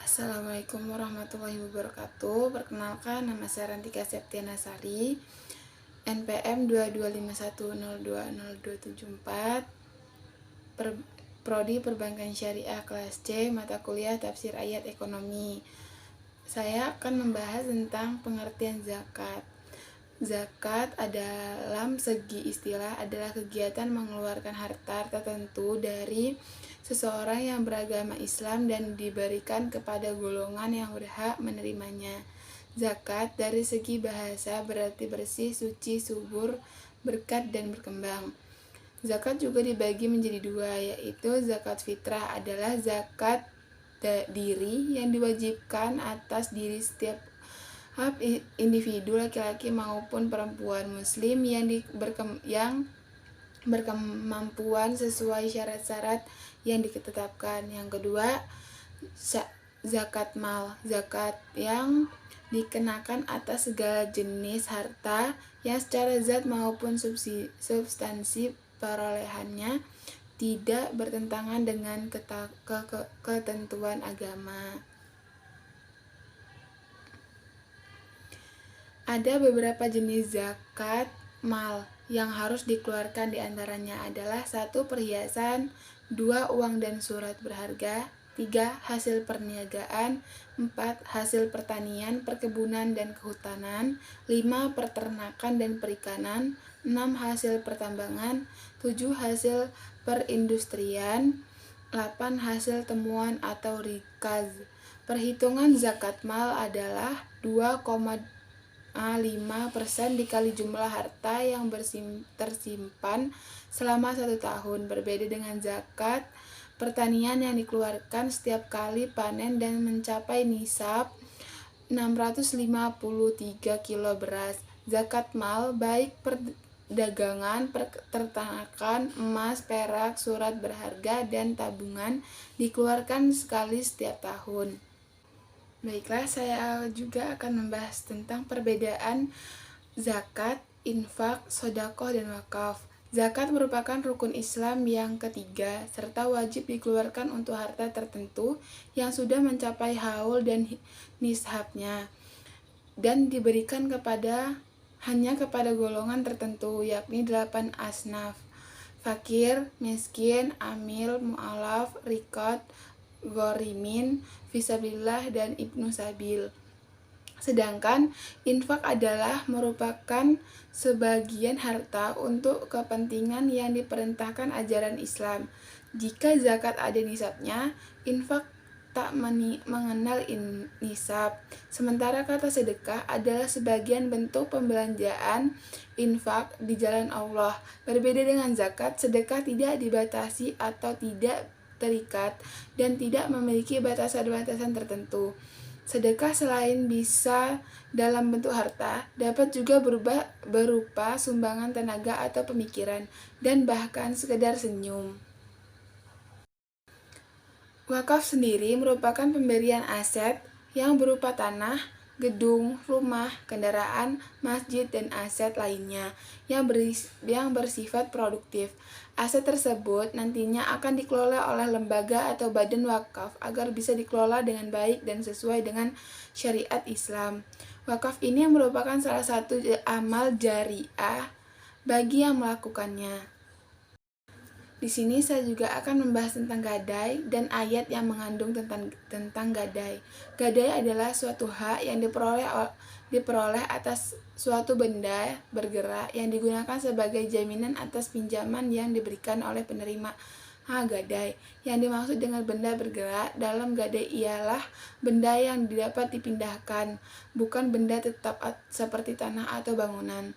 Assalamualaikum warahmatullahi wabarakatuh. Perkenalkan, nama saya Rantika Septiana Sari, NPM 225102024, Prodi Perbankan Syariah kelas C, mata kuliah Tafsir Ayat Ekonomi. Saya akan membahas tentang pengertian zakat. Zakat dalam segi istilah adalah kegiatan mengeluarkan harta tertentu dari seseorang yang beragama Islam dan diberikan kepada golongan yang berhak menerimanya. Zakat dari segi bahasa berarti bersih, suci, subur, berkat, dan berkembang. Zakat juga dibagi menjadi dua, yaitu zakat fitrah adalah zakat diri yang diwajibkan atas diri setiap individu laki-laki maupun perempuan muslim yang berkemampuan sesuai syarat-syarat yang ditetapkan. Yang kedua, zakat mal, zakat yang dikenakan atas segala jenis harta yang secara zat maupun substansi perolehannya tidak bertentangan dengan ketentuan agama. Ada beberapa jenis zakat mal yang harus dikeluarkan, diantaranya adalah 1. Perhiasan, 2. Uang dan surat berharga, 3. Hasil perniagaan, 4. Hasil pertanian, perkebunan, dan kehutanan, 5. Peternakan dan perikanan, 6. Hasil pertambangan, 7. Hasil perindustrian, 8. Hasil temuan atau rikaz. Perhitungan zakat mal adalah 2,5% dikali jumlah harta yang tersimpan selama 1 tahun. Berbeda dengan zakat pertanian yang dikeluarkan setiap kali panen dan mencapai nisab 653 kilo beras. Zakat mal baik perdagangan, peternakan, emas, perak, surat berharga, dan tabungan dikeluarkan sekali setiap tahun. Baiklah, saya juga akan membahas tentang perbedaan zakat, infak, sedekah, dan wakaf. Zakat merupakan rukun Islam yang ketiga, serta wajib dikeluarkan untuk harta tertentu yang sudah mencapai haul dan nisabnya, dan diberikan hanya kepada golongan tertentu, yakni 8 asnaf: fakir, miskin, amil, mu'alaf, riqat, ghorimin, fisabilillah, dan ibnu sabil. Sedangkan infak adalah merupakan sebagian harta untuk kepentingan yang diperintahkan ajaran Islam. Jika zakat ada nisabnya, infak tak mengenal nisab. Sementara kata sedekah adalah sebagian bentuk pembelanjaan infak di jalan Allah. Berbeda dengan zakat, sedekah tidak dibatasi atau tidak terikat dan tidak memiliki batasan-batasan tertentu. Sedekah selain bisa dalam bentuk harta, dapat juga berupa sumbangan tenaga atau pemikiran, dan bahkan sekedar senyum. Wakaf sendiri merupakan pemberian aset yang berupa tanah, gedung, rumah, kendaraan, masjid, dan aset lainnya yang bersifat produktif. Aset tersebut nantinya akan dikelola oleh lembaga atau badan wakaf agar bisa dikelola dengan baik dan sesuai dengan syariat Islam. Wakaf ini merupakan salah satu amal jariah bagi yang melakukannya. Di sini saya juga akan membahas tentang gadai dan ayat yang mengandung tentang gadai. Gadai adalah suatu hak yang diperoleh atas suatu benda bergerak yang digunakan sebagai jaminan atas pinjaman yang diberikan oleh penerima gadai. Yang dimaksud dengan benda bergerak dalam gadai ialah benda yang dapat dipindahkan, bukan benda tetap seperti tanah atau bangunan.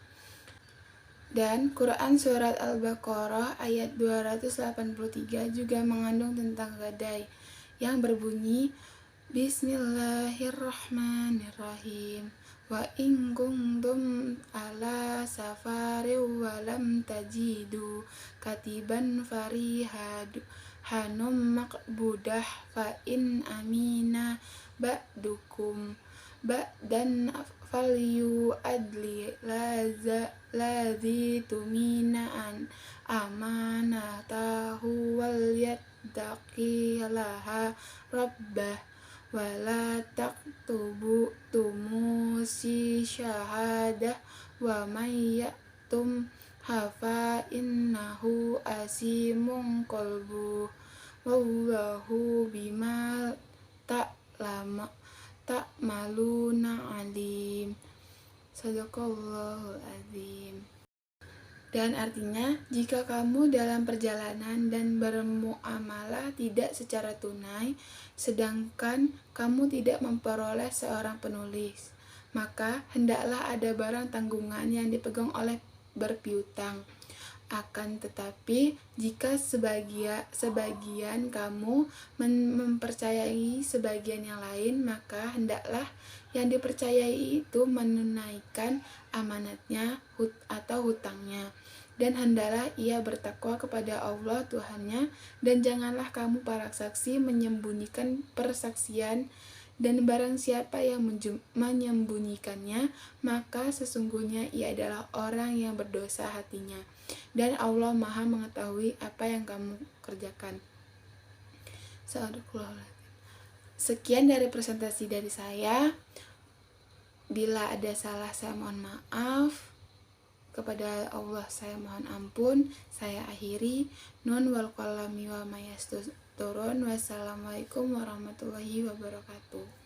Dan Quran Surat Al-Baqarah ayat 283 juga mengandung tentang gadai yang berbunyi, Bismillahirrahmanirrahim. Wa in kuntum ala safari wa lam tajidu katiban farihanum maqbudah fa in amina ba'dukum ba'dan falyu adli ladzi tumina an amanatahu wal yattaqillaha rabbah wala taktubu tumusi syahadah wa may yaktum hafa innahu asimun qalbu wallahu bima ta'lama ta'maluna alim. Sadaqallahul azim. Dan artinya, jika kamu dalam perjalanan dan bermuamalah tidak secara tunai, sedangkan kamu tidak memperoleh seorang penulis, maka hendaklah ada barang tanggungan yang dipegang oleh berpiutang. Akan tetapi, jika sebagian kamu mempercayai sebagian yang lain, maka hendaklah yang dipercayai itu menunaikan amanatnya atau hutangnya. Dan hendaklah ia bertakwa kepada Allah Tuhannya, dan janganlah kamu para saksi menyembunyikan persaksian, dan barang siapa yang menyembunyikannya, maka sesungguhnya ia adalah orang yang berdosa hatinya, dan Allah Maha mengetahui apa yang kamu kerjakan. Sekian dari presentasi dari saya. Bila ada salah, saya mohon maaf. Kepada Allah saya mohon ampun. Saya akhiri. Nun wal qalami wa mayasturun. Wassalamualaikum warahmatullahi wabarakatuh.